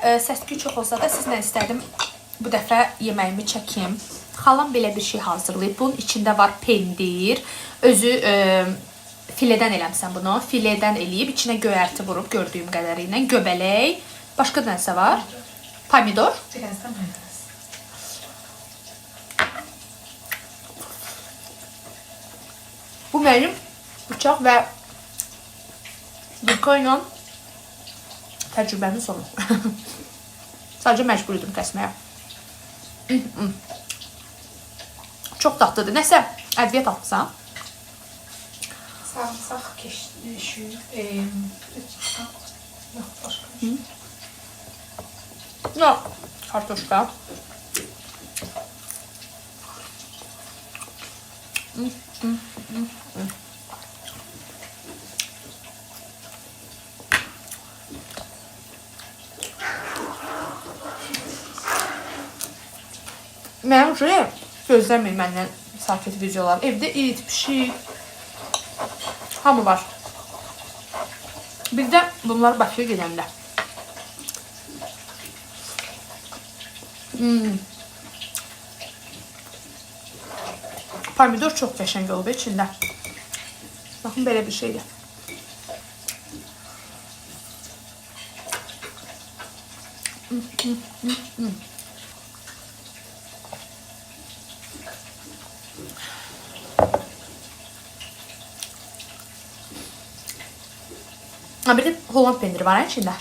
səs-küy çox olsa da sizlə istədim bu dəfə yeməyimi çəkim. Xalam belə bir şey hazırlayıb. Bunun içində var pendir. Özü filedən eləmsən bunu. Filedən eləyib. İçinə göyərti vurub gördüyüm qədərilə. Göbələk. Başqa da nəsə var? Pomidor. Bu mənim bıçaq və bulka ilə təcrübəmin sonu. Sadəcə məcbur idim kəsməyə. Çox dadlıdır. Nəsə ədviyyat atmısan? Sarımsaq keşi. Yox, başqa. Yox, kartoşka. Mənim üçün gözləməyin məndən sakit videolar. Evdə it, pişik, hamı var. Bir də bunlar Bakıya gedəndə. Pomidor çox qəşəng olub içində. Baxın, belə bir şeydir. Bir de Holland pendiri var içində.